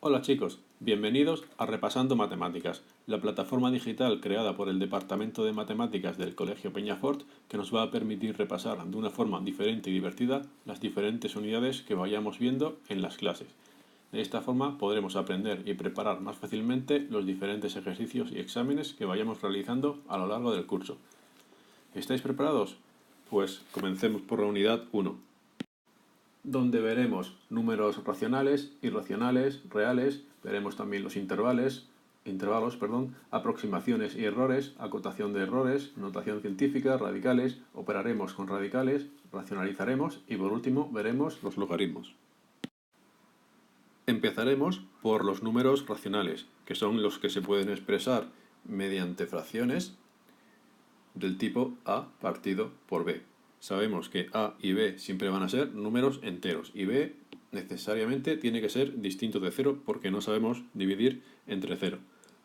Hola chicos, bienvenidos a Repasando Matemáticas, la plataforma digital creada por el Departamento de Matemáticas del Colegio Peñafort que nos va a permitir repasar de una forma diferente y divertida las diferentes unidades que vayamos viendo en las clases. De esta forma podremos aprender y preparar más fácilmente los diferentes ejercicios y exámenes que vayamos realizando a lo largo del curso. ¿Estáis preparados? Pues comencemos por la unidad 1, donde veremos números racionales, irracionales, reales, veremos también los intervalos, aproximaciones y errores, acotación de errores, notación científica, radicales, operaremos con radicales, racionalizaremos y por último veremos los logaritmos. Empezaremos por los números racionales, que son los que se pueden expresar mediante fracciones del tipo a partido por b. Sabemos que a y b siempre van a ser números enteros y b necesariamente tiene que ser distinto de 0 porque no sabemos dividir entre 0.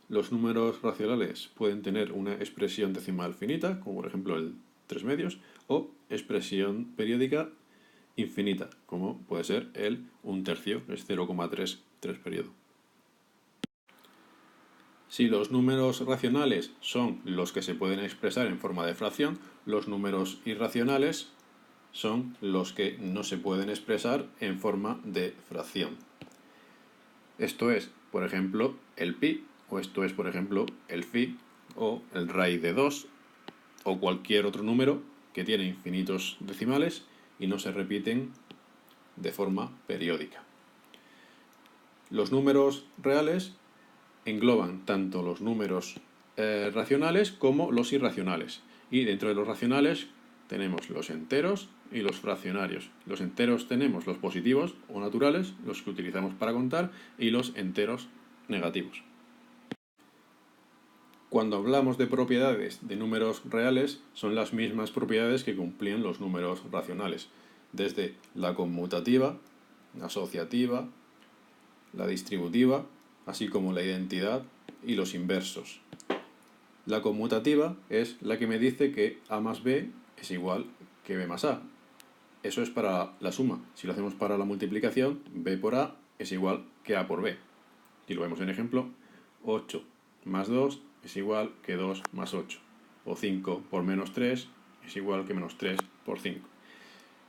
Los números racionales pueden tener una expresión decimal finita, como por ejemplo el 3 medios, o expresión periódica infinita, como puede ser el 1/3, es 0,33 periodo. Si los números racionales son los que se pueden expresar en forma de fracción, los números irracionales son los que no se pueden expresar en forma de fracción. Esto es, por ejemplo, el pi, o esto es, por ejemplo, el phi, o el raíz de 2, o cualquier otro número que tiene infinitos decimales y no se repiten de forma periódica. Los números reales engloban tanto los números racionales como los irracionales. Y dentro de los racionales tenemos los enteros y los fraccionarios. Los enteros tenemos los positivos o naturales, los que utilizamos para contar, y los enteros negativos. Cuando hablamos de propiedades de números reales, son las mismas propiedades que cumplían los números racionales, desde la conmutativa, la asociativa, la distributiva, así como la identidad y los inversos. La conmutativa es la que me dice que a más b es igual que b más a. Eso es para la suma. Si lo hacemos para la multiplicación, b por a es igual que a por b. Y lo vemos en ejemplo, 8 más 2 es igual que 2 más 8. O 5 por menos 3 es igual que menos 3 por 5.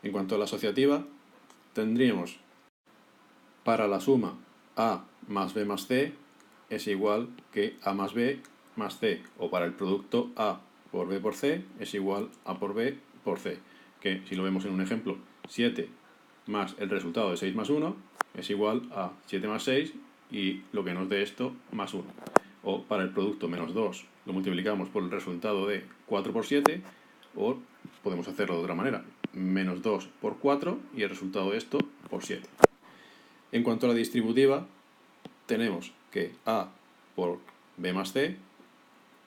En cuanto a la asociativa, tendríamos para la suma a más b más c es igual que a más b más c, o para el producto a por b por c es igual a por b por c, que si lo vemos en un ejemplo, 7 más el resultado de 6 más 1 es igual a 7 más 6 y lo que nos dé esto más 1. O para el producto menos 2 lo multiplicamos por el resultado de 4 por 7, o podemos hacerlo de otra manera, menos 2 por 4 y el resultado de esto por 7. En cuanto a la distributiva, tenemos que a por b más c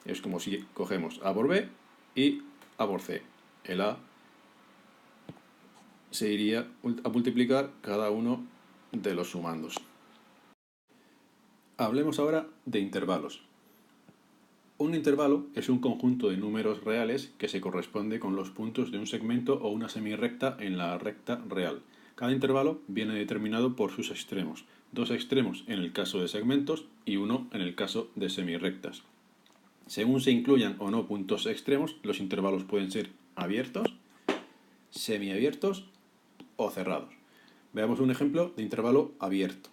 es como si cogemos a por b y a por c. El a se iría a multiplicar cada uno de los sumandos. Hablemos ahora de intervalos. Un intervalo es un conjunto de números reales que se corresponde con los puntos de un segmento o una semirrecta en la recta real. Cada intervalo viene determinado por sus extremos, 2 extremos en el caso de segmentos y 1 en el caso de semirrectas. Según se incluyan o no puntos extremos, los intervalos pueden ser abiertos, semiabiertos o cerrados. Veamos un ejemplo de intervalo abierto.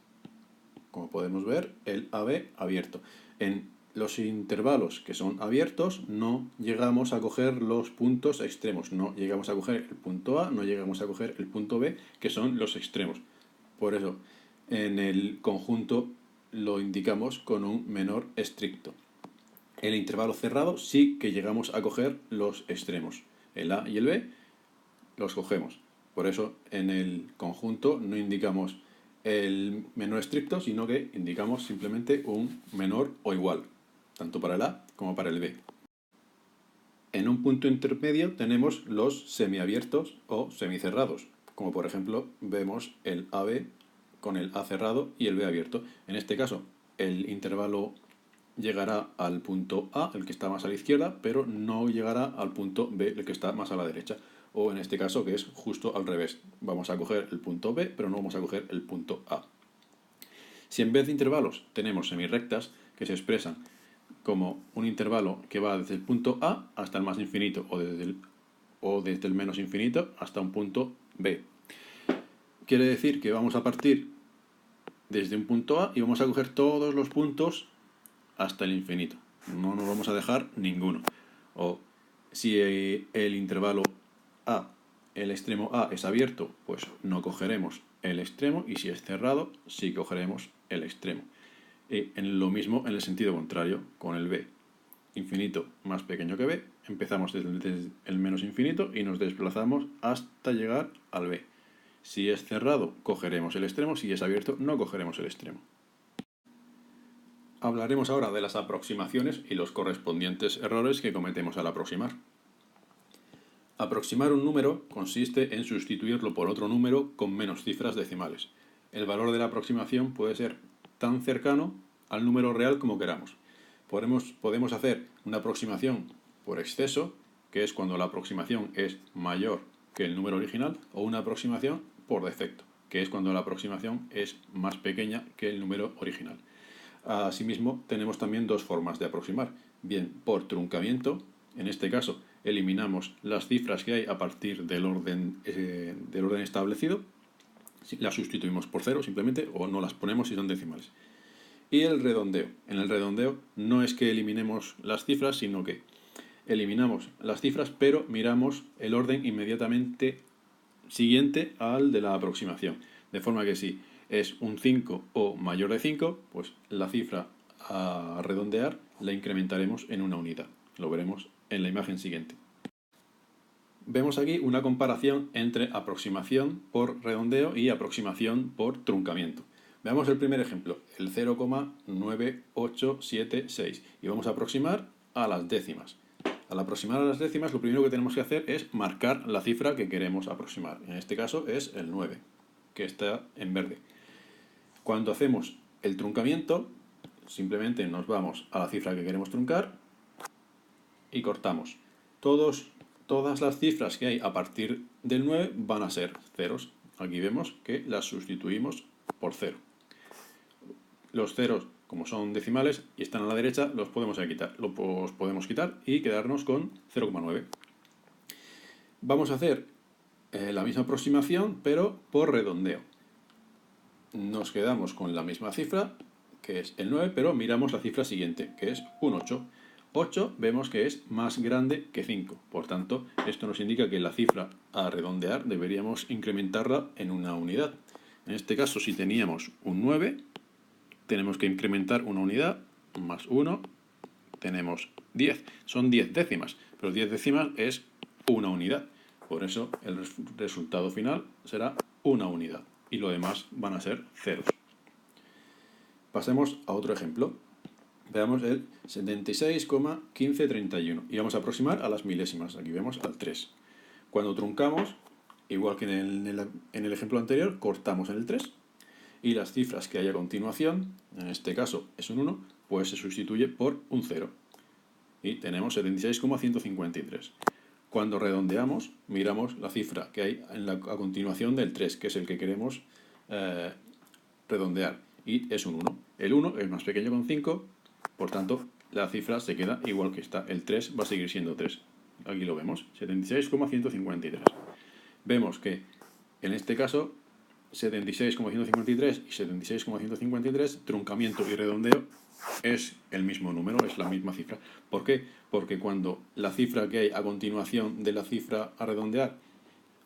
Como podemos ver, el AB abierto. En los intervalos que son abiertos no llegamos a coger los puntos extremos, no llegamos a coger el punto A, no llegamos a coger el punto B, que son los extremos. Por eso, en el conjunto lo indicamos con un menor estricto. En el intervalo cerrado sí que llegamos a coger los extremos. El A y el B los cogemos. Por eso en el conjunto no indicamos el menor estricto, sino que indicamos simplemente un menor o igual, tanto para el A como para el B. En un punto intermedio tenemos los semiabiertos o semicerrados, como por ejemplo vemos el AB con el A cerrado y el B abierto. En este caso, el intervalo llegará al punto A, el que está más a la izquierda, pero no llegará al punto B, el que está más a la derecha. O en este caso, que es justo al revés. Vamos a coger el punto B, pero no vamos a coger el punto A. Si en vez de intervalos tenemos semirrectas que se expresan como un intervalo que va desde el punto A hasta el más infinito o desde el menos infinito hasta un punto B. Quiere decir que vamos a partir desde un punto A y vamos a coger todos los puntos hasta el infinito. No nos vamos a dejar ninguno. O si el intervalo A, el extremo A es abierto, pues no cogeremos el extremo, y si es cerrado, sí cogeremos el extremo. Y en lo mismo en el sentido contrario, con el B. Infinito más pequeño que B, empezamos desde el menos infinito y nos desplazamos hasta llegar al B. Si es cerrado, cogeremos el extremo, si es abierto, no cogeremos el extremo. Hablaremos ahora de las aproximaciones y los correspondientes errores que cometemos al aproximar. Aproximar un número consiste en sustituirlo por otro número con menos cifras decimales. El valor de la aproximación puede ser tan cercano al número real como queramos. Podemos hacer una aproximación por exceso, que es cuando la aproximación es mayor que el número original, o una aproximación por defecto, que es cuando la aproximación es más pequeña que el número original. Asimismo, tenemos también dos formas de aproximar. Bien, por truncamiento, en este caso eliminamos las cifras que hay a partir del orden establecido, las sustituimos por cero simplemente, o no las ponemos si son decimales. Y el redondeo. En el redondeo no es que eliminemos las cifras, sino que eliminamos las cifras, pero miramos el orden inmediatamente siguiente al de la aproximación. De forma que si es un 5 o mayor de 5, pues la cifra a redondear la incrementaremos en una unidad. Lo veremos en la imagen siguiente. Vemos aquí una comparación entre aproximación por redondeo y aproximación por truncamiento. Veamos el primer ejemplo, el 0,9876, y vamos a aproximar a las décimas. Al aproximar a las décimas, lo primero que tenemos que hacer es marcar la cifra que queremos aproximar. En este caso es el 9, que está en verde. Cuando hacemos el truncamiento, simplemente nos vamos a la cifra que queremos truncar y cortamos. Todas las cifras que hay a partir del 9 van a ser ceros. Aquí vemos que las sustituimos por 0. Los ceros, como son decimales y están a la derecha, los podemos quitar y quedarnos con 0,9. Vamos a hacer la misma aproximación, pero por redondeo. Nos quedamos con la misma cifra, que es el 9, pero miramos la cifra siguiente, que es un 8. 8 vemos que es más grande que 5. Por tanto, esto nos indica que la cifra a redondear deberíamos incrementarla en una unidad. En este caso, si teníamos un 9, tenemos que incrementar una unidad, más 1, tenemos 10. Son 10 décimas, pero 10 décimas es una unidad. Por eso el resultado final será una unidad. Y lo demás van a ser ceros. Pasemos a otro ejemplo. Veamos el 76,1531 y vamos a aproximar a las milésimas. Aquí vemos al 3. Cuando truncamos, igual que en el ejemplo anterior, cortamos en el 3 y las cifras que hay a continuación, en este caso es un 1, pues se sustituye por un 0 y tenemos 76,153. Cuando redondeamos, miramos la cifra que hay a continuación del 3, que es el que queremos redondear, y es un 1. El 1 es más pequeño que un 5, por tanto, la cifra se queda igual que está. El 3 va a seguir siendo 3. Aquí lo vemos, 76,153. Vemos que, en este caso, 76,153 y 76,153, truncamiento y redondeo, es el mismo número, es la misma cifra. ¿Por qué? Porque cuando la cifra que hay a continuación de la cifra a redondear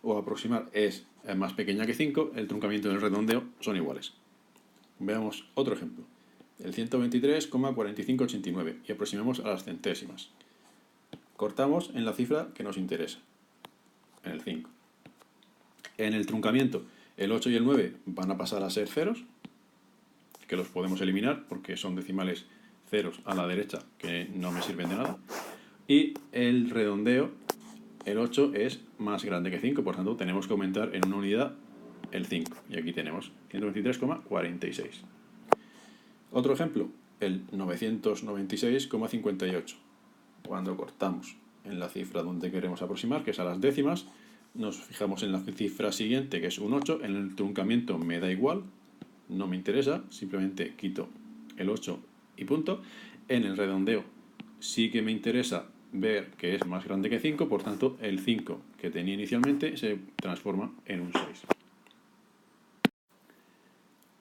o a aproximar es más pequeña que 5, el truncamiento y el redondeo son iguales. Veamos otro ejemplo. El 123,4589 y aproximamos a las centésimas. Cortamos en la cifra que nos interesa, en el 5. En el truncamiento, el 8 y el 9 van a pasar a ser ceros, que los podemos eliminar porque son decimales ceros a la derecha que no me sirven de nada. Y el redondeo, el 8 es más grande que 5, por tanto tenemos que aumentar en una unidad el 5. Y aquí tenemos 123,46. Otro ejemplo, el 996,58. Cuando cortamos en la cifra donde queremos aproximar, que es a las décimas, nos fijamos en la cifra siguiente, que es un 8. En el truncamiento me da igual, no me interesa, simplemente quito el 8 y punto. En el redondeo sí que me interesa ver que es más grande que 5, por tanto el 5 que tenía inicialmente se transforma en un 6.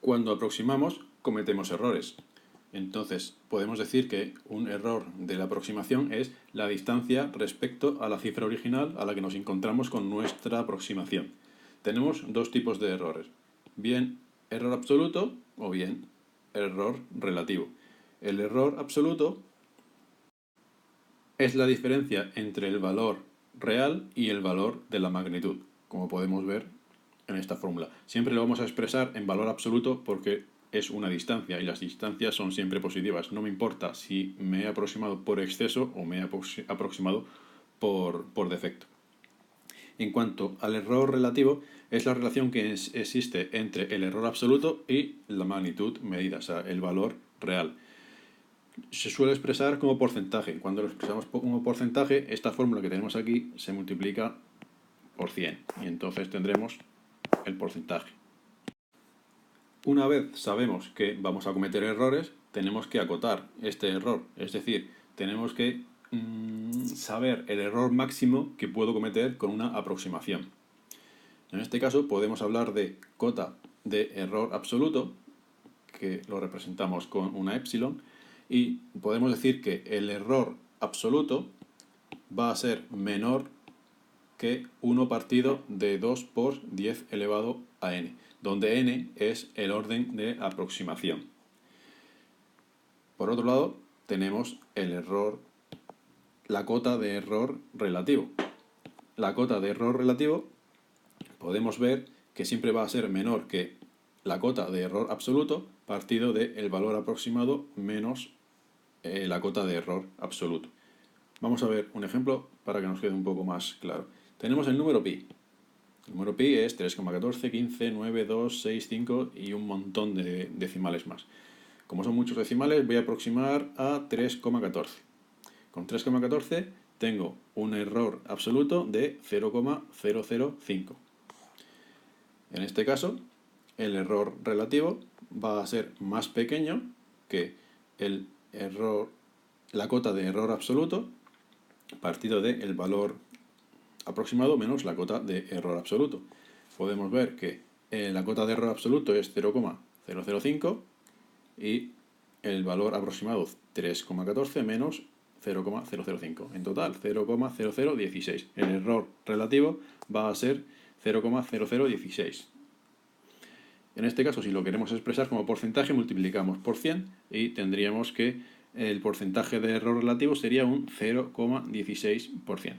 Cuando aproximamos cometemos errores. Entonces podemos decir que un error de la aproximación es la distancia respecto a la cifra original a la que nos encontramos con nuestra aproximación. Tenemos dos tipos de errores, bien error absoluto o bien error relativo. El error absoluto es la diferencia entre el valor real y el valor de la magnitud, como podemos ver en esta fórmula. Siempre lo vamos a expresar en valor absoluto porque es una distancia y las distancias son siempre positivas. No me importa si me he aproximado por exceso o me he aproximado por defecto. En cuanto al error relativo, es la relación que existe entre el error absoluto y la magnitud medida, o sea, el valor real. Se suele expresar como porcentaje. Cuando lo expresamos como porcentaje, esta fórmula que tenemos aquí se multiplica por 100 y entonces tendremos el porcentaje. Una vez sabemos que vamos a cometer errores, tenemos que acotar este error, es decir, tenemos que saber el error máximo que puedo cometer con una aproximación. En este caso podemos hablar de cota de error absoluto, que lo representamos con una epsilon, y podemos decir que el error absoluto va a ser menor que 1 partido de 2 por 10 elevado a n, donde n es el orden de aproximación. Por otro lado, tenemos el error, la cota de error relativo. La cota de error relativo podemos ver que siempre va a ser menor que la cota de error absoluto partido del valor aproximado menos la cota de error absoluto. Vamos a ver un ejemplo para que nos quede un poco más claro. Tenemos el número pi. El número pi es 3,14, 15, 9, 2, 6, 5 y un montón de decimales más. Como son muchos decimales, voy a aproximar a 3,14. Con 3,14 tengo un error absoluto de 0,005. En este caso, el error relativo va a ser más pequeño que la cota de error absoluto partido del valor aproximado menos la cota de error absoluto. Podemos ver que la cota de error absoluto es 0,005 y el valor aproximado 3,14 menos 0,005. En total, 0,0016. El error relativo va a ser 0,0016. En este caso, si lo queremos expresar como porcentaje, multiplicamos por 100 y tendríamos que el porcentaje de error relativo sería un 0,16%.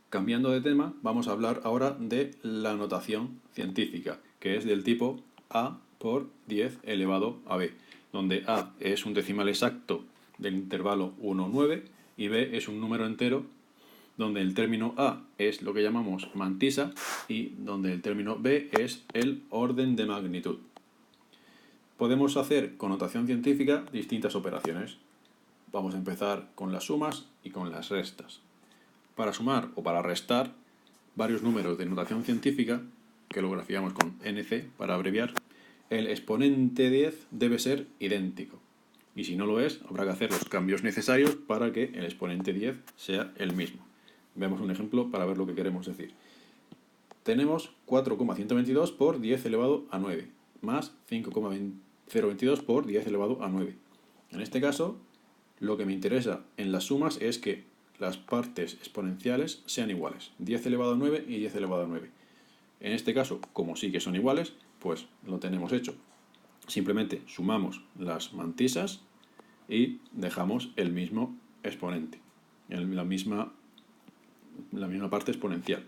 Cambiando de tema, vamos a hablar ahora de la notación científica, que es del tipo a por 10 elevado a b, donde a es un decimal exacto del intervalo 1-9 y b es un número entero donde el término a es lo que llamamos mantisa y donde el término b es el orden de magnitud. Podemos hacer con notación científica distintas operaciones. Vamos a empezar con las sumas y con las restas. Para sumar o para restar varios números de notación científica, que lo grafiamos con NC para abreviar, el exponente 10 debe ser idéntico. Y si no lo es, habrá que hacer los cambios necesarios para que el exponente 10 sea el mismo. Veamos un ejemplo para ver lo que queremos decir. Tenemos 4,122 por 10 elevado a 9, más 5,022 por 10 elevado a 9. En este caso, lo que me interesa en las sumas es que las partes exponenciales sean iguales, 10 elevado a 9 y 10 elevado a 9. En este caso, como sí que son iguales, pues lo tenemos hecho. Simplemente sumamos las mantisas y dejamos el mismo exponente, la misma parte exponencial.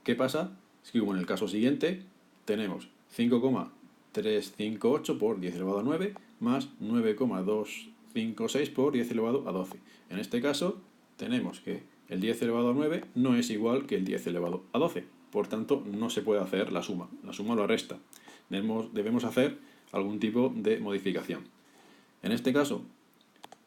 ¿Qué pasa? Es que como en el caso siguiente tenemos 5,358 por 10 elevado a 9 más 9,256 por 10 elevado a 12. En este caso tenemos que el 10 elevado a 9 no es igual que el 10 elevado a 12. Por tanto, no se puede hacer la suma. La suma lo resta. Debemos hacer algún tipo de modificación. En este caso,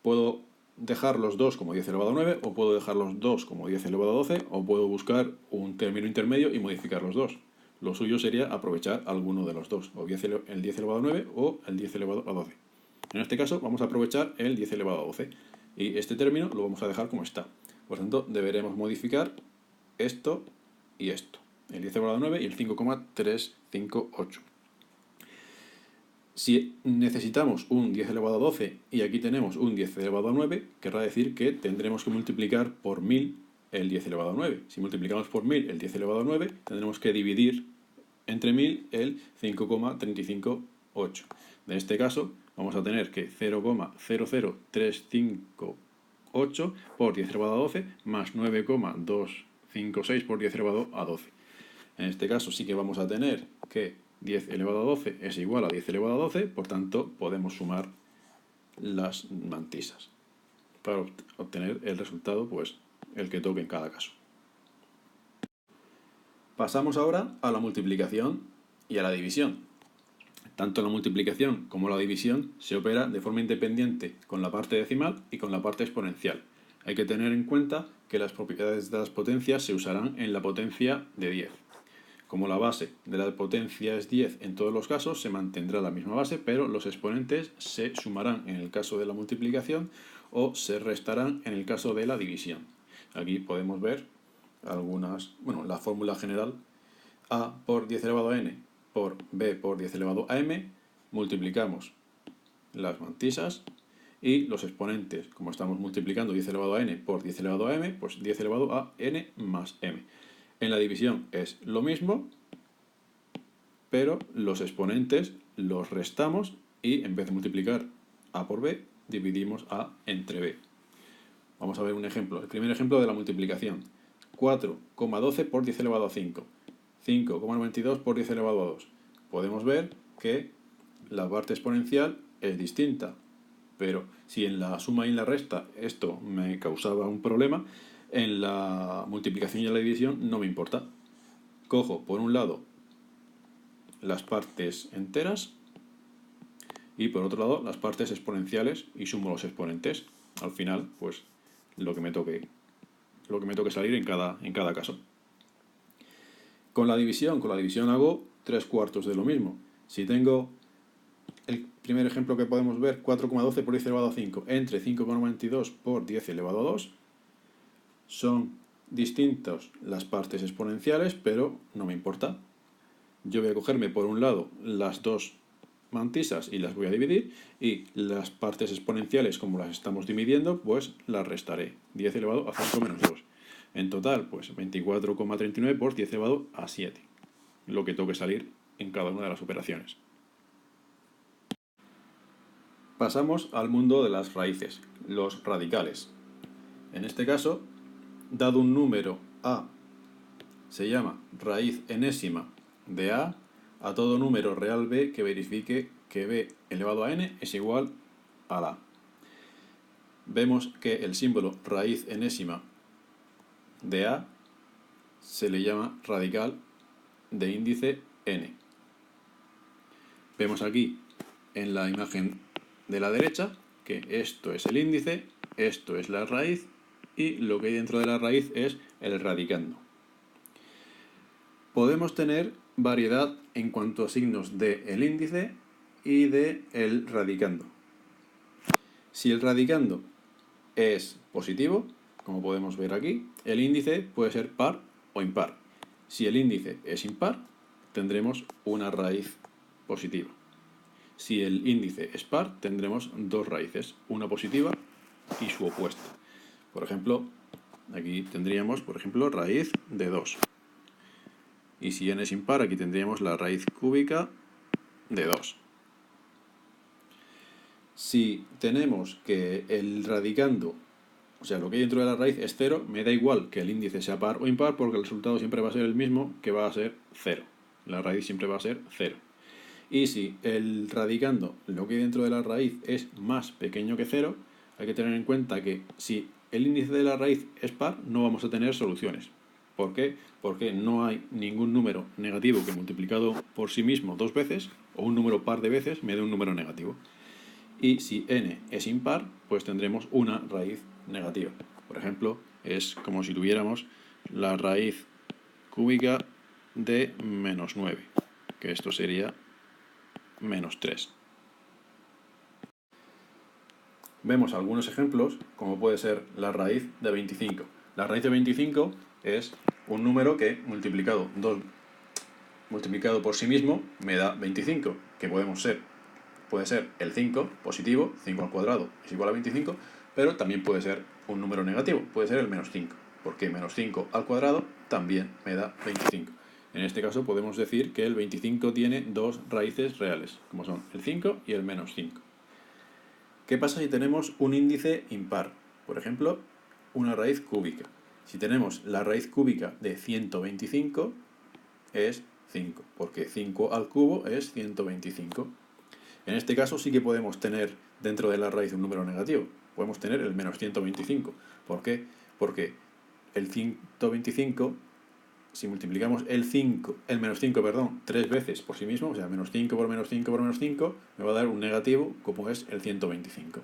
puedo dejar los 2 como 10 elevado a 9, o puedo dejar los 2 como 10 elevado a 12, o puedo buscar un término intermedio y modificar los dos. lo suyo sería aprovechar alguno de los dos, o el 10 elevado a 9 o el 10 elevado a 12. En este caso vamos a aprovechar el 10 elevado a 12 y este término lo vamos a dejar como está. Por lo tanto, deberemos modificar esto y esto, el 10 elevado a 9 y el 5,358. Si necesitamos un 10 elevado a 12 y aquí tenemos un 10 elevado a 9, querrá decir que tendremos que multiplicar por 1000 el 10 elevado a 9. Si multiplicamos por 1000 el 10 elevado a 9, tendremos que dividir entre 1000 el 5,358. En este caso, vamos a tener que 0,00358 por 10 elevado a 12 más 9,256 por 10 elevado a 12. En este caso sí que vamos a tener que 10 elevado a 12 es igual a 10 elevado a 12, por tanto podemos sumar las mantisas para obtener el resultado, pues el que toque en cada caso. Pasamos ahora a la multiplicación y a la división. Tanto la multiplicación como la división se opera de forma independiente con la parte decimal y con la parte exponencial. Hay que tener en cuenta que las propiedades de las potencias se usarán en la potencia de 10. Como la base de la potencia es 10 en todos los casos, se mantendrá la misma base, pero los exponentes se sumarán en el caso de la multiplicación o se restarán en el caso de la división. Aquí podemos ver la fórmula general: a por 10 elevado a n por b por 10 elevado a m, multiplicamos las mantisas y los exponentes, como estamos multiplicando 10 elevado a n por 10 elevado a m, pues 10 elevado a n más m. En la división es lo mismo, pero los exponentes los restamos y en vez de multiplicar a por b, dividimos a entre b. Vamos a ver un ejemplo. El primer ejemplo de la multiplicación: 4,12 por 10 elevado a 5. 5,92 por 10 elevado a 2. Podemos ver que la parte exponencial es distinta, pero si en la suma y en la resta esto me causaba un problema, en la multiplicación y en la división no me importa. Cojo por un lado las partes enteras y por otro lado las partes exponenciales y sumo los exponentes. Al final, pues lo que me toque salir en cada caso. Con la división hago 3/4 de lo mismo. Si tengo el primer ejemplo que podemos ver, 4,12 por 10 elevado a 5 entre 5,92 por 10 elevado a 2, son distintos las partes exponenciales, pero no me importa. Yo voy a cogerme por un lado las dos mantisas y las voy a dividir, y las partes exponenciales, como las estamos dividiendo, pues las restaré. 10 elevado a 5 menos 2. En total, pues 24,39 por 10 elevado a 7. Lo que toque salir en cada una de las operaciones. Pasamos al mundo de las raíces, los radicales. En este caso, dado un número a, se llama raíz enésima de a todo número real b que verifique que b elevado a n es igual a la. Vemos que el símbolo raíz enésima de a se le llama radical de índice n. Vemos aquí en la imagen de la derecha que esto es el índice, esto es la raíz y lo que hay dentro de la raíz es el radicando. Podemos tener variedad en cuanto a signos del índice y del radicando. Si el radicando es positivo, como podemos ver aquí, el índice puede ser par o impar. Si el índice es impar, tendremos una raíz positiva. Si el índice es par, tendremos dos raíces, una positiva y su opuesta. Por ejemplo, aquí tendríamos, raíz de 2. Y si n es impar, aquí tendríamos la raíz cúbica de 2. Si tenemos que el radicando, o sea, lo que hay dentro de la raíz es 0, me da igual que el índice sea par o impar, porque el resultado siempre va a ser el mismo, que va a ser 0. La raíz siempre va a ser 0. Y si el radicando, lo que hay dentro de la raíz, es más pequeño que 0, hay que tener en cuenta que si el índice de la raíz es par, no vamos a tener soluciones. ¿Por qué? Porque no hay ningún número negativo que multiplicado por sí mismo 2 veces, o un número par de veces, me dé un número negativo. Y si n es impar, pues tendremos una raíz negativa. Por ejemplo, es como si tuviéramos la raíz cúbica de menos 9, que esto sería menos 3. Vemos algunos ejemplos, como puede ser la raíz de 25. La raíz de 25 es un número que multiplicado por sí mismo me da 25, que puede ser el 5 positivo, 5 al cuadrado es igual a 25, pero también puede ser un número negativo, puede ser el menos 5, porque menos 5 al cuadrado también me da 25. En este caso podemos decir que el 25 tiene dos raíces reales, como son el 5 y el menos 5. ¿Qué pasa si tenemos un índice impar? Por ejemplo, una raíz cúbica. Si tenemos la raíz cúbica de 125, es 5, porque 5 al cubo es 125. En este caso sí que podemos tener dentro de la raíz un número negativo. Podemos tener el menos 125. ¿Por qué? Porque el 125, si multiplicamos el menos 5, tres veces por sí mismo, o sea, menos 5 por menos 5 por menos 5, me va a dar un negativo como es el 125.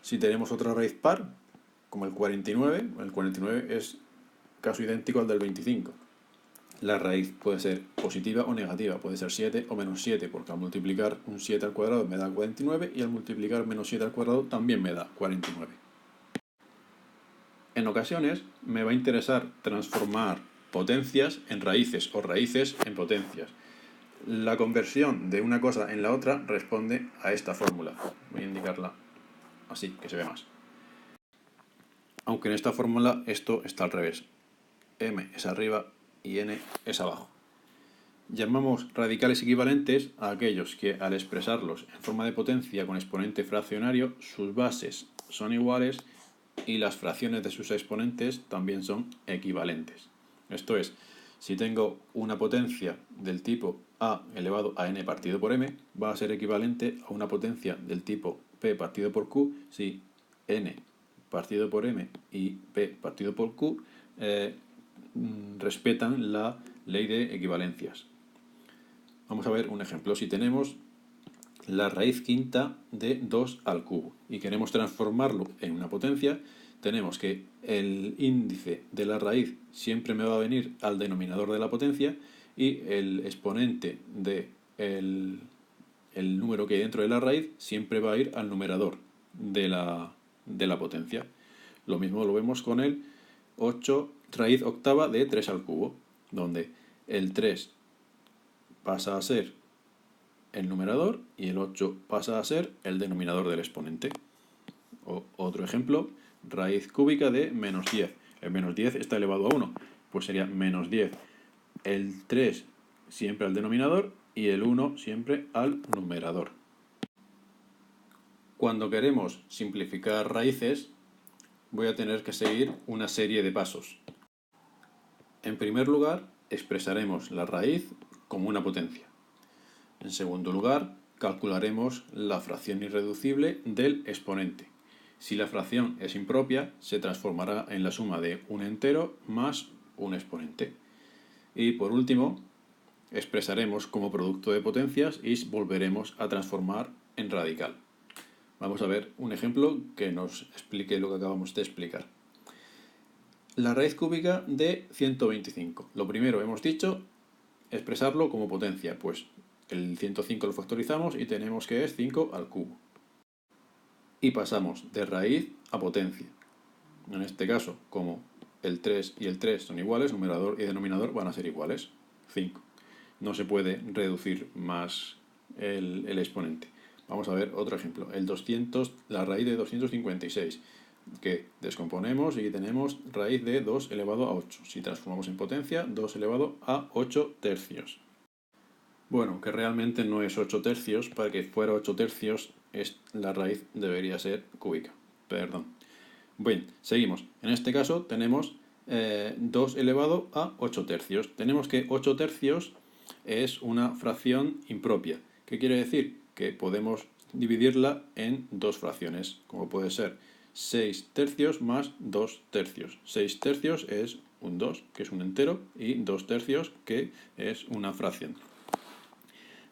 Si tenemos otra raíz par, como el 49 es caso idéntico al del 25. La raíz puede ser positiva o negativa, puede ser 7 o menos 7, porque al multiplicar un 7 al cuadrado me da 49 y al multiplicar menos 7 al cuadrado también me da 49. En ocasiones me va a interesar transformar potencias en raíces o raíces en potencias. La conversión de una cosa en la otra responde a esta fórmula. Voy a indicarla así, que se ve más. Aunque en esta fórmula esto está al revés. M es arriba y N es abajo. Llamamos radicales equivalentes a aquellos que, al expresarlos en forma de potencia con exponente fraccionario, sus bases son iguales y las fracciones de sus exponentes también son equivalentes. Esto es, si tengo una potencia del tipo a elevado a n partido por m, va a ser equivalente a una potencia del tipo p partido por q si n partido por m y p partido por q respetan la ley de equivalencias. Vamos a ver un ejemplo. Si tenemos la raíz quinta de 2 al cubo y queremos transformarlo en una potencia, tenemos que el índice de la raíz siempre me va a venir al denominador de la potencia y el exponente del número que hay dentro de la raíz siempre va a ir al numerador de la potencia. Lo mismo lo vemos con el 8 raíz octava de 3 al cubo, donde el 3 pasa a ser el numerador y el 8 pasa a ser el denominador del exponente. Otro ejemplo, raíz cúbica de menos 10. El menos 10 está elevado a 1, pues sería menos 10. El 3 siempre al denominador y el 1 siempre al numerador. Cuando queremos simplificar raíces, voy a tener que seguir una serie de pasos. En primer lugar, expresaremos la raíz como una potencia. En segundo lugar, calcularemos la fracción irreducible del exponente. Si la fracción es impropia, se transformará en la suma de un entero más un exponente. Y por último, expresaremos como producto de potencias y volveremos a transformar en radical. Vamos a ver un ejemplo que nos explique lo que acabamos de explicar. La raíz cúbica de 125. Lo primero, hemos dicho, expresarlo como potencia, pues el 105 lo factorizamos y tenemos que es 5 al cubo. Y pasamos de raíz a potencia. En este caso, como el 3 y el 3 son iguales, numerador y denominador van a ser iguales, 5. No se puede reducir más el exponente. Vamos a ver otro ejemplo, la raíz de 256, que descomponemos y tenemos raíz de 2 elevado a 8. Si transformamos en potencia, 2 elevado a 8 tercios. Bueno, que realmente no es 8 tercios, para que fuera 8 tercios la raíz debería ser cúbica. Perdón. Bien, seguimos. En este caso tenemos 2 elevado a 8 tercios. Tenemos que 8 tercios es una fracción impropia. ¿Qué quiere decir? Que podemos dividirla en dos fracciones, como puede ser 6 tercios más 2 tercios. 6 tercios es un 2, que es un entero, y 2 tercios, que es una fracción.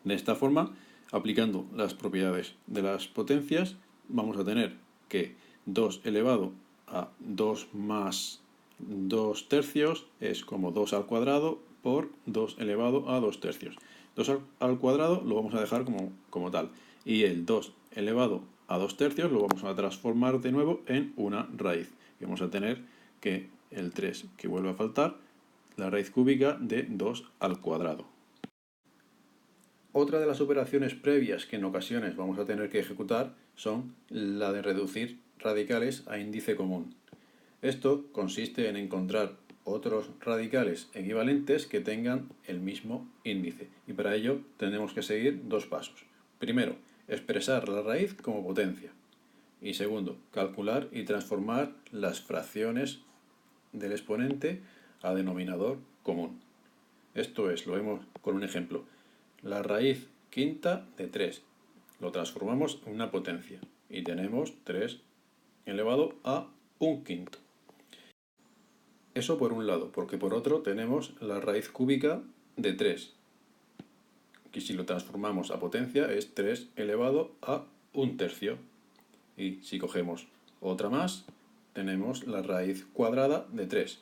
De esta forma, aplicando las propiedades de las potencias, vamos a tener que 2 elevado a 2 más 2 tercios es como 2 al cuadrado por 2 elevado a 2 tercios. 2 al cuadrado lo vamos a dejar como tal. Y el 2 elevado a 2 tercios lo vamos a transformar de nuevo en una raíz. Y vamos a tener que el 3 que vuelve a faltar, la raíz cúbica de 2 al cuadrado. Otra de las operaciones previas que en ocasiones vamos a tener que ejecutar son la de reducir radicales a índice común. Esto consiste en encontrar otros radicales equivalentes que tengan el mismo índice, y para ello tendremos que seguir dos pasos. Primero, expresar la raíz como potencia, y segundo, calcular y transformar las fracciones del exponente a denominador común. Esto es, lo vemos con un ejemplo. La raíz quinta de 3 lo transformamos en una potencia y tenemos 3 elevado a un quinto. Eso por un lado, porque por otro tenemos la raíz cúbica de 3, que si lo transformamos a potencia es 3 elevado a un tercio. Y si cogemos otra más, tenemos la raíz cuadrada de 3,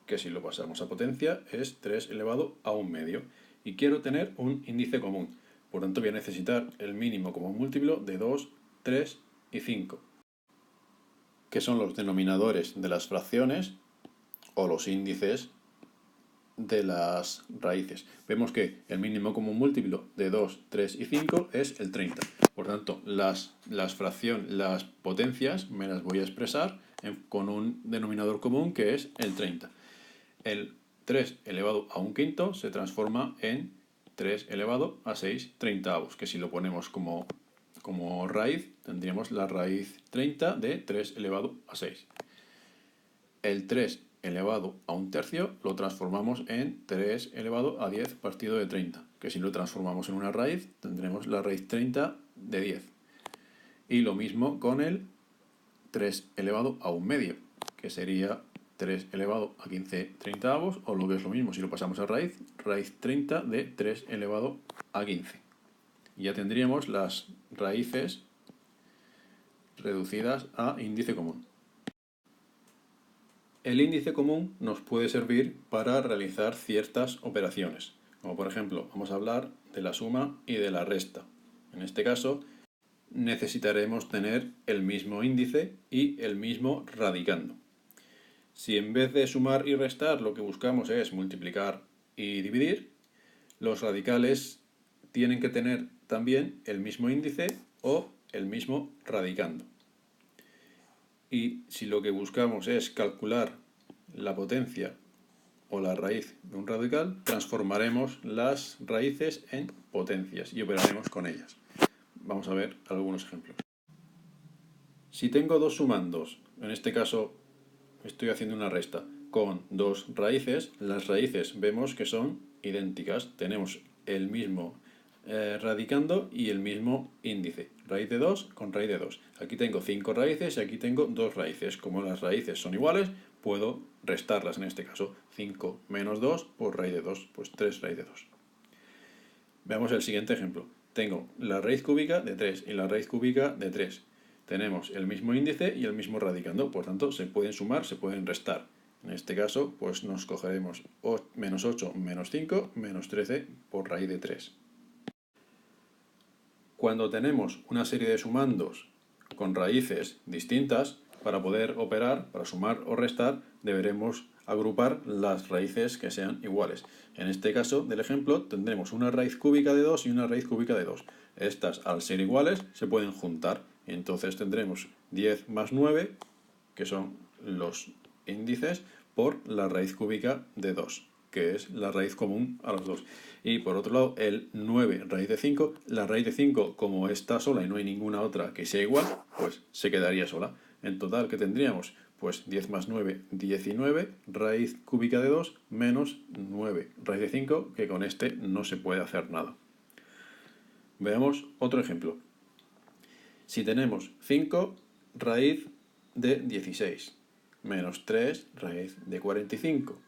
que si lo pasamos a potencia es 3 elevado a un medio. Y quiero tener un índice común, por tanto voy a necesitar el mínimo común múltiplo de 2, 3 y 5, que son los denominadores de las fracciones o los índices de las raíces. Vemos que el mínimo común múltiplo de 2, 3 y 5 es el 30. Por tanto, las potencias me las voy a expresar con un denominador común que es el 30. El 3 elevado a un quinto se transforma en 3 elevado a 6 treintavos, que si lo ponemos como raíz, tendríamos la raíz 30 de 3 elevado a 6. El 3 elevado a un tercio lo transformamos en 3 elevado a 10 partido de 30, que si lo transformamos en una raíz, tendremos la raíz 30 de 10. Y lo mismo con el 3 elevado a un medio, que sería 3 elevado a 15 treintavos, o lo que es lo mismo, si lo pasamos a raíz 30 de 3 elevado a 15. Y ya tendríamos las raíces reducidas a índice común. El índice común nos puede servir para realizar ciertas operaciones, como por ejemplo, vamos a hablar de la suma y de la resta. En este caso, necesitaremos tener el mismo índice y el mismo radicando. Si en vez de sumar y restar lo que buscamos es multiplicar y dividir, los radicales tienen que tener también el mismo índice o el mismo radicando. Y si lo que buscamos es calcular la potencia o la raíz de un radical, transformaremos las raíces en potencias y operaremos con ellas. Vamos a ver algunos ejemplos. Si tengo dos sumandos, en este caso estoy haciendo una resta, con dos raíces, las raíces vemos que son idénticas. Tenemos el mismo radicando y el mismo índice. Raíz de 2 con raíz de 2. Aquí tengo 5 raíces y aquí tengo 2 raíces. Como las raíces son iguales, puedo restarlas en este caso. 5 menos 2 por raíz de 2, pues 3 raíz de 2. Veamos el siguiente ejemplo. Tengo la raíz cúbica de 3 y la raíz cúbica de 3. Tenemos el mismo índice y el mismo radicando, por tanto se pueden sumar, se pueden restar. En este caso, pues nos cogeremos menos 8 menos 5 menos 13 por raíz de 3. Cuando tenemos una serie de sumandos con raíces distintas, para poder operar, para sumar o restar, deberemos agrupar las raíces que sean iguales. En este caso del ejemplo tendremos una raíz cúbica de 2 y una raíz cúbica de 2. Estas, al ser iguales, se pueden juntar. Entonces tendremos 10 más 9, que son los índices, por la raíz cúbica de 2, que es la raíz común a los dos. Y por otro lado, el 9 raíz de 5, la raíz de 5, como está sola y no hay ninguna otra que sea igual, pues se quedaría sola. En total, ¿qué tendríamos? Pues 10 más 9, 19, raíz cúbica de 2, menos 9, raíz de 5, que con este no se puede hacer nada. Veamos otro ejemplo. Si tenemos 5 raíz de 16, menos 3 raíz de 45,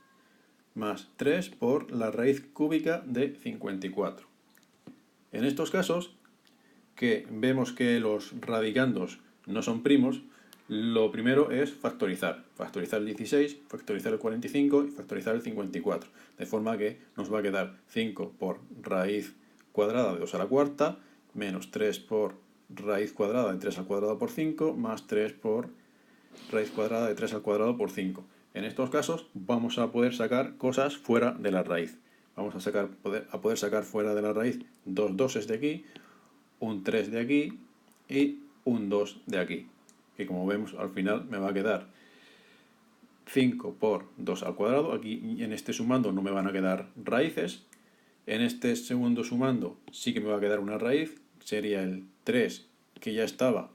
más 3 por la raíz cúbica de 54. En estos casos, que vemos que los radicandos no son primos, Lo primero es factorizar. Factorizar el 16, factorizar el 45 y factorizar el 54. De forma que nos va a quedar 5 por raíz cuadrada de 2 a la cuarta, menos 3 por raíz cuadrada de 3 al cuadrado por 5, más 3 por raíz cuadrada de 3 al cuadrado por 5. En estos casos vamos a poder sacar cosas fuera de la raíz. Vamos a poder sacar fuera de la raíz dos doses de aquí, un 3 de aquí y un 2 de aquí. Que como vemos al final me va a quedar 5 por 2 al cuadrado. Aquí en este sumando no me van a quedar raíces. En este segundo sumando sí que me va a quedar una raíz. Sería el 3 que ya estaba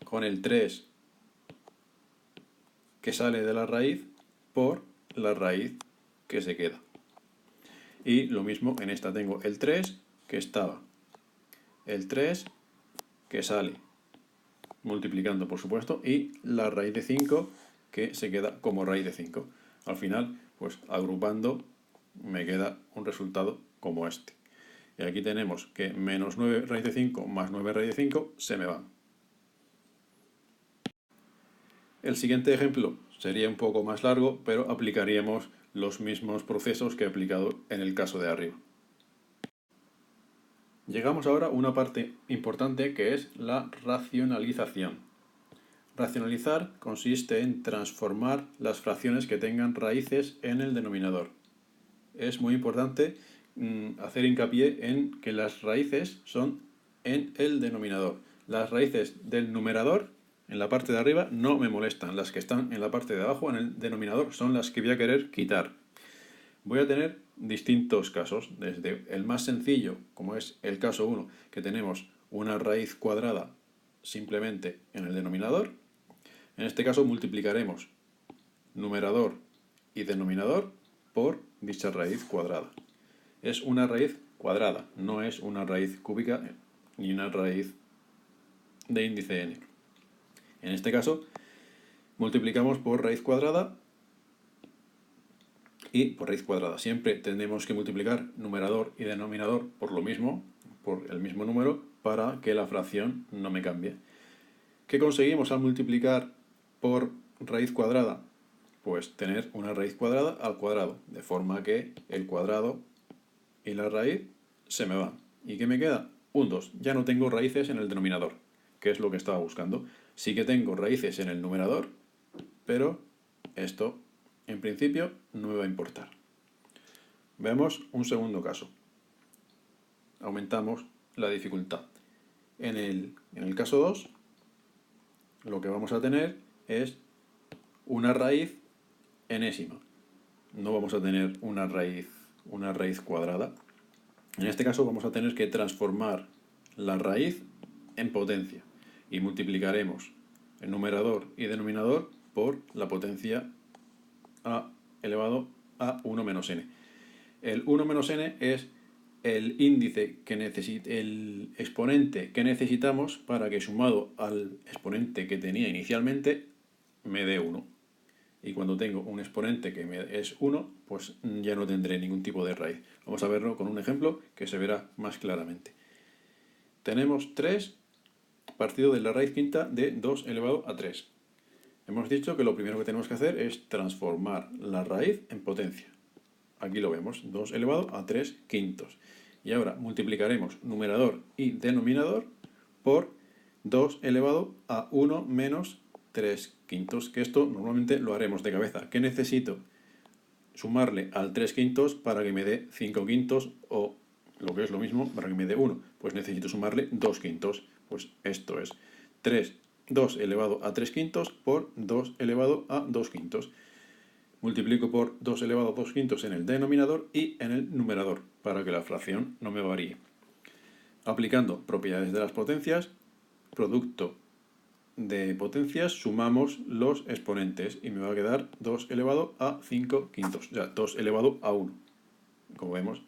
con el 3 que sale de la raíz por la raíz que se queda. Y lo mismo en esta tengo el 3 que estaba, el 3 que sale, multiplicando por supuesto, y la raíz de 5 que se queda como raíz de 5. Al final, pues agrupando me queda un resultado como este. Y aquí tenemos que menos 9 raíz de 5 más 9 raíz de 5 se me van. El siguiente ejemplo sería un poco más largo, pero aplicaríamos los mismos procesos que he aplicado en el caso de arriba. Llegamos ahora a una parte importante que es la racionalización. Racionalizar consiste en transformar las fracciones que tengan raíces en el denominador. Es muy importante hacer hincapié en que las raíces son en el denominador. Las raíces del numerador en la parte de arriba no me molestan. Las que están en la parte de abajo, en el denominador, son las que voy a querer quitar. Voy a tener distintos casos, desde el más sencillo, como es el caso 1, que tenemos una raíz cuadrada simplemente en el denominador. En este caso multiplicaremos numerador y denominador por dicha raíz cuadrada. Es una raíz cuadrada, no es una raíz cúbica ni una raíz de índice n. En este caso multiplicamos por raíz cuadrada y por raíz cuadrada. Siempre tenemos que multiplicar numerador y denominador por lo mismo, por el mismo número, para que la fracción no me cambie. ¿Qué conseguimos al multiplicar por raíz cuadrada? Pues tener una raíz cuadrada al cuadrado, de forma que el cuadrado y la raíz se me van. ¿Y qué me queda? Un 2. Ya no tengo raíces en el denominador, que es lo que estaba buscando. Sí que tengo raíces en el numerador, pero esto en principio no me va a importar. Veamos un segundo caso. Aumentamos la dificultad. En el caso 2, lo que vamos a tener es una raíz enésima. No vamos a tener una raíz cuadrada. En este caso vamos a tener que transformar la raíz en potencia y multiplicaremos el numerador y denominador por la potencia a elevado a 1 menos n. El 1 menos n es el índice el exponente que necesitamos para que sumado al exponente que tenía inicialmente me dé 1. Y cuando tengo un exponente que es 1, pues ya no tendré ningún tipo de raíz. Vamos a verlo con un ejemplo que se verá más claramente. Tenemos 3 partido de la raíz quinta de 2 elevado a 3. Hemos dicho que lo primero que tenemos que hacer es transformar la raíz en potencia. Aquí lo vemos, 2 elevado a 3 quintos. Y ahora multiplicaremos numerador y denominador por 2 elevado a 1 menos 3 quintos, que esto normalmente lo haremos de cabeza. ¿Qué necesito? Sumarle al 3 quintos para que me dé 5 quintos, o lo que es lo mismo, para que me dé 1. Pues necesito sumarle 2 quintos. Pues esto es 2 elevado a 3 quintos por 2 elevado a 2 quintos. Multiplico por 2 elevado a 2 quintos en el denominador y en el numerador, para que la fracción no me varíe. Aplicando propiedades de las potencias, producto de potencias, sumamos los exponentes y me va a quedar 2 elevado a 5 quintos, o sea, 2 elevado a 1. Como vemos,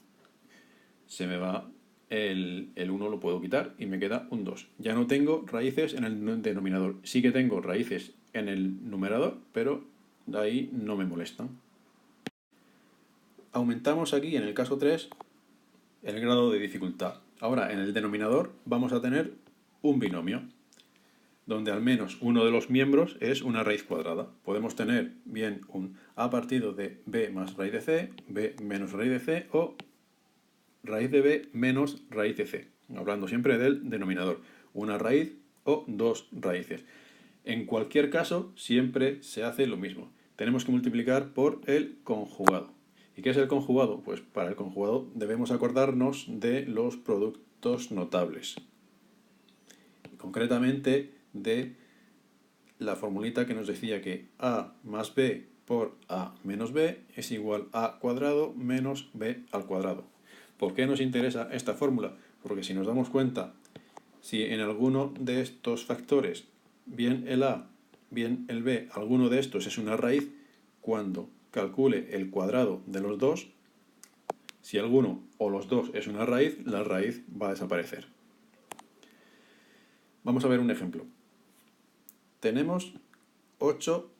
se me va el 1, lo puedo quitar y me queda un 2. Ya no tengo raíces en el denominador. Sí que tengo raíces en el numerador, pero de ahí no me molestan. Aumentamos aquí, en el caso 3, el grado de dificultad. Ahora, en el denominador vamos a tener un binomio. donde al menos uno de los miembros es una raíz cuadrada. Podemos tener bien un a partido de b más raíz de c, b menos raíz de c o raíz de b menos raíz de c, hablando siempre del denominador, una raíz o dos raíces. En cualquier caso, siempre se hace lo mismo. Tenemos que multiplicar por el conjugado. ¿Y qué es el conjugado? Pues para el conjugado debemos acordarnos de los productos notables. Concretamente de la formulita que nos decía que a más b por a menos b es igual a a cuadrado menos b al cuadrado. ¿Por qué nos interesa esta fórmula? Porque si nos damos cuenta, si en alguno de estos factores, bien el a, bien el b, alguno de estos es una raíz, cuando calcule el cuadrado de los dos, si alguno o los dos es una raíz, la raíz va a desaparecer. Vamos a ver un ejemplo. Tenemos 8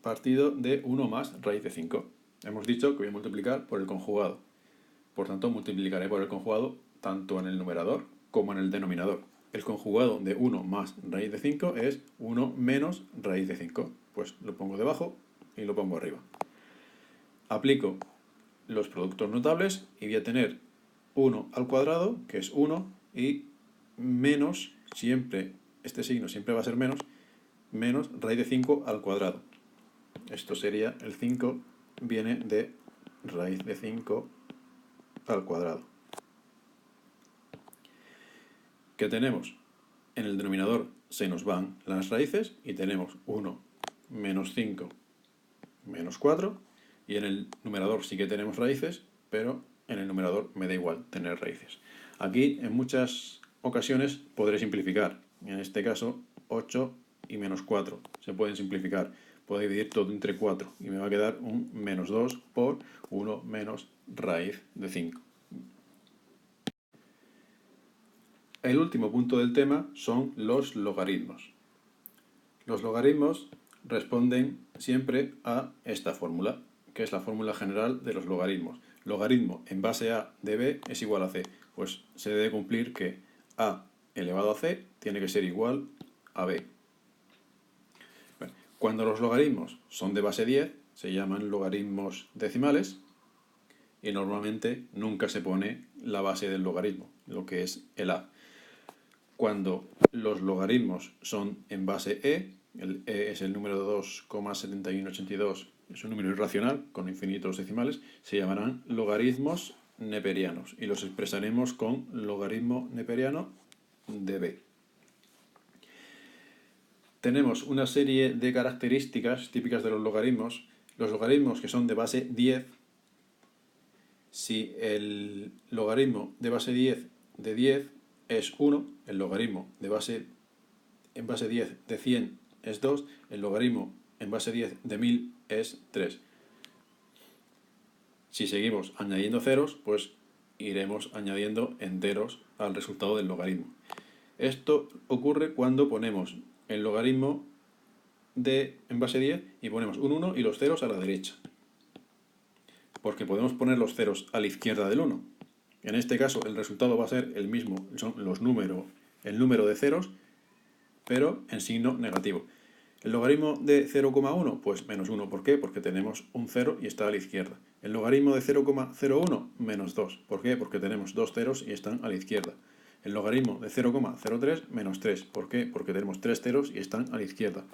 partido de 1 más raíz de 5. Hemos dicho que voy a multiplicar por el conjugado. Por tanto, multiplicaré por el conjugado tanto en el numerador como en el denominador. El conjugado de 1 más raíz de 5 es 1 menos raíz de 5. Pues lo pongo debajo y lo pongo arriba. Aplico los productos notables y voy a tener 1 al cuadrado, que es 1, y menos, siempre, este signo siempre va a ser menos raíz de 5 al cuadrado. Esto sería, el 5 viene de raíz de 5 al cuadrado. ¿Qué tenemos? En el denominador se nos van las raíces y tenemos 1 menos 5 menos 4, y en el numerador sí que tenemos raíces, pero en el numerador me da igual tener raíces. Aquí en muchas ocasiones podré simplificar. En este caso 8 y menos 4 se pueden simplificar. Puedo dividir todo entre 4 y me va a quedar un menos 2 por 1 menos raíz de 5. El último punto del tema son los logaritmos. Los logaritmos responden siempre a esta fórmula, que es la fórmula general de los logaritmos. Logaritmo en base a de b es igual a c. Pues se debe cumplir que a elevado a c tiene que ser igual a b. Cuando los logaritmos son de base 10, se llaman logaritmos decimales y normalmente nunca se pone la base del logaritmo, lo que es el a. Cuando los logaritmos son en base e, el e es el número 2,7182, es un número irracional con infinitos decimales, se llamarán logaritmos neperianos y los expresaremos con logaritmo neperiano de b. Tenemos una serie de características típicas de los logaritmos. Los logaritmos que son de base 10, si el logaritmo de base 10 de 10 es 1, el logaritmo en base 10 de 100 es 2, el logaritmo en base 10 de 1000 es 3. Si seguimos añadiendo ceros, pues iremos añadiendo enteros al resultado del logaritmo. Esto ocurre cuando ponemos el logaritmo en base 10 y ponemos un 1 y los ceros a la derecha. Porque podemos poner los ceros a la izquierda del 1. En este caso el resultado va a ser el mismo, son el número de ceros, pero en signo negativo. ¿El logaritmo de 0,1? Pues menos 1. ¿Por qué? Porque tenemos un 0 y está a la izquierda. ¿El logaritmo de 0,01? Menos 2. ¿Por qué? Porque tenemos dos ceros y están a la izquierda. El logaritmo de 0,03 menos 3. ¿Por qué? Porque tenemos tres ceros y están a la izquierda.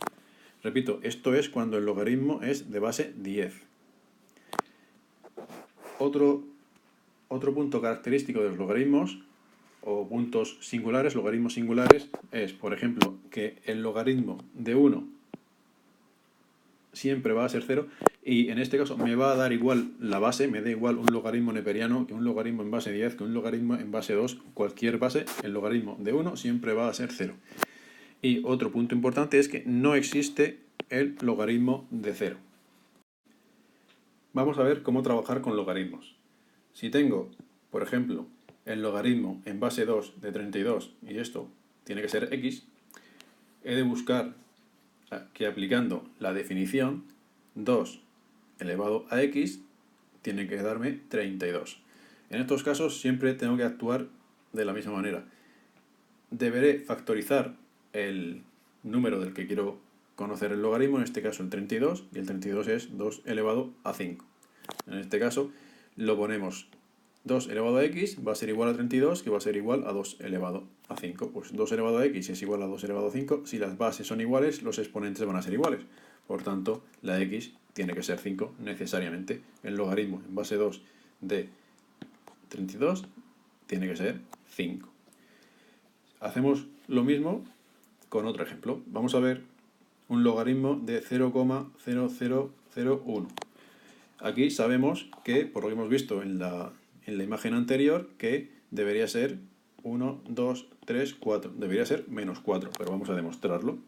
Repito, esto es cuando el logaritmo es de base 10. Otro punto característico de los logaritmos, o puntos singulares, logaritmos singulares, es, por ejemplo, que el logaritmo de 1 siempre va a ser 0, y en este caso me va a dar igual la base, me da igual un logaritmo neperiano que un logaritmo en base 10, que un logaritmo en base 2, cualquier base, el logaritmo de 1 siempre va a ser 0. Y otro punto importante es que no existe el logaritmo de 0. Vamos a ver cómo trabajar con logaritmos. Si tengo, por ejemplo, el logaritmo en base 2 de 32, y esto tiene que ser x, he de buscar que aplicando la definición 2 elevado a x tiene que darme 32. En estos casos siempre tengo que actuar de la misma manera. Deberé factorizar el número del que quiero conocer el logaritmo, en este caso el 32, y el 32 es 2 elevado a 5. En este caso lo ponemos 2 elevado a x va a ser igual a 32, que va a ser igual a 2 elevado a 5. Pues 2 elevado a x es igual a 2 elevado a 5. Si las bases son iguales, los exponentes van a ser iguales. Por tanto, la x tiene que ser 5 necesariamente. El logaritmo en base 2 de 32 tiene que ser 5. Hacemos lo mismo con otro ejemplo. Vamos a ver un logaritmo de 0,0001. Aquí sabemos que, por lo que hemos visto en la imagen anterior, que debería ser 1, 2, 3, 4. Debería ser menos 4, pero vamos a demostrarlo.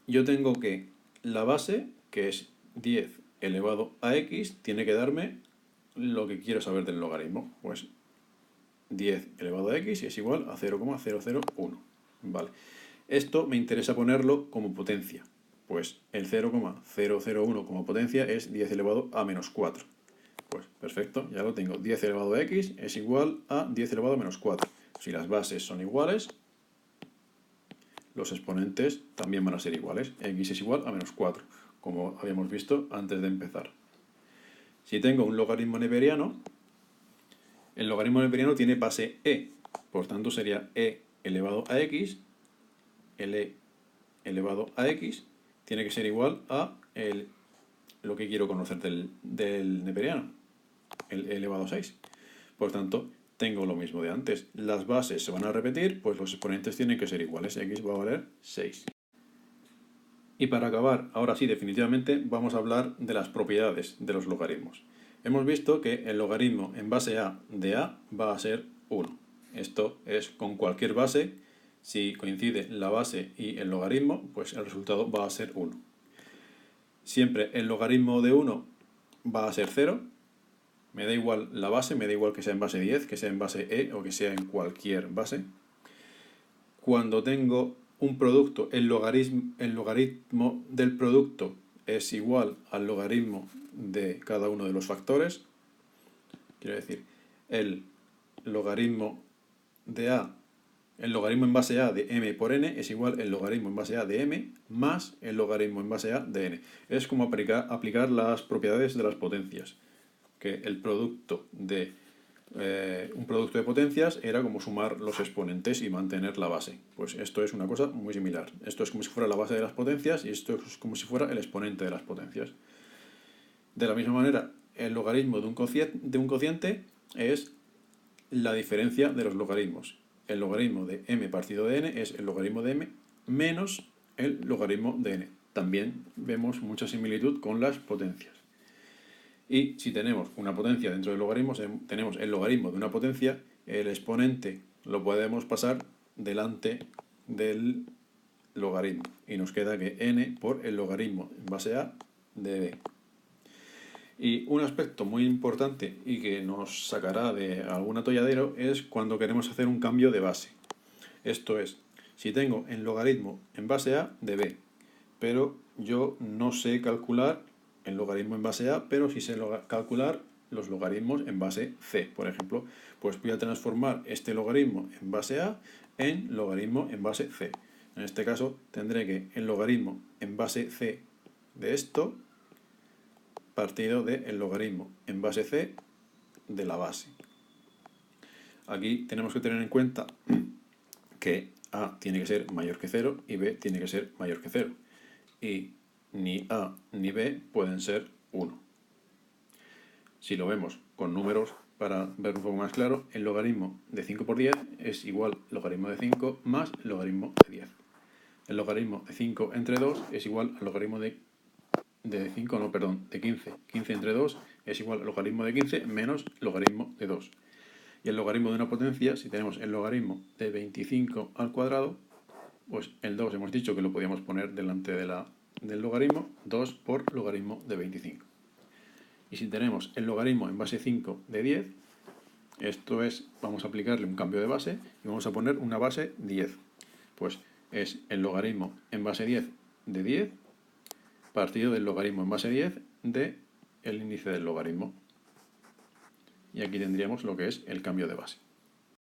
Yo tengo que la base, que es 10 elevado a x, tiene que darme lo que quiero saber del logaritmo. Pues 10 elevado a x es igual a 0,001. Vale. Esto me interesa ponerlo como potencia. Pues el 0,001 como potencia es 10 elevado a menos 4. Pues perfecto, ya lo tengo. 10 elevado a x es igual a 10 elevado a menos 4. Si las bases son iguales, los exponentes también van a ser iguales. X es igual a menos 4, como habíamos visto antes de empezar. Si tengo un logaritmo neperiano, el logaritmo neperiano tiene base e. Por tanto sería e elevado a x. El e elevado a x tiene que ser igual a lo que quiero conocer del neperiano, el e elevado a 6. Por tanto, tengo lo mismo de antes. Las bases se van a repetir, pues los exponentes tienen que ser iguales. X va a valer 6. Y para acabar, ahora sí, definitivamente, vamos a hablar de las propiedades de los logaritmos. Hemos visto que el logaritmo en base a de a va a ser 1. Esto es con cualquier base. Si coincide la base y el logaritmo, pues el resultado va a ser 1. Siempre el logaritmo de 1 va a ser 0. Me da igual la base, me da igual que sea en base 10, que sea en base e o que sea en cualquier base. Cuando tengo un producto, el logaritmo del producto es igual al logaritmo de cada uno de los factores. Quiero decir, el logaritmo de a, el logaritmo en base a de m por n es igual al logaritmo en base a de m más el logaritmo en base a de n. Es como aplicar las propiedades de las potencias. Que el producto de un producto de potencias era como sumar los exponentes y mantener la base. Pues esto es una cosa muy similar. Esto es como si fuera la base de las potencias y esto es como si fuera el exponente de las potencias. De la misma manera, el logaritmo de un cociente es la diferencia de los logaritmos. El logaritmo de m partido de n es el logaritmo de m menos el logaritmo de n. También vemos mucha similitud con las potencias. Y si tenemos una potencia dentro del logaritmo, tenemos el logaritmo de una potencia, el exponente lo podemos pasar delante del logaritmo. Y nos queda que n por el logaritmo en base a de b. Y un aspecto muy importante y que nos sacará de algún atolladero es cuando queremos hacer un cambio de base. Esto es, si tengo el logaritmo en base a de b, pero yo no sé calcular el logaritmo en base a, pero sí sé calcular los logaritmos en base c, por ejemplo, pues voy a transformar este logaritmo en base a en logaritmo en base c. En este caso tendré que el logaritmo en base c de esto partido del logaritmo en base c de la base. Aquí tenemos que tener en cuenta que a tiene que ser mayor que 0 y b tiene que ser mayor que 0. Y ni a ni b pueden ser 1. Si lo vemos con números, para ver un poco más claro, el logaritmo de 5 por 10 es igual al logaritmo de 5 más el logaritmo de 10. El logaritmo de 5 entre 2 es igual al logaritmo de 15. 15 entre 2 es igual al logaritmo de 15 menos el logaritmo de 2. Y el logaritmo de una potencia, si tenemos el logaritmo de 25 al cuadrado, pues el 2 hemos dicho que lo podíamos poner delante del logaritmo, 2 por logaritmo de 25. Y si tenemos el logaritmo en base 5 de 10, esto es, vamos a aplicarle un cambio de base y vamos a poner una base 10. Pues es el logaritmo en base 10 de 10 partido del logaritmo en base 10 del índice del logaritmo. Y aquí tendríamos lo que es el cambio de base.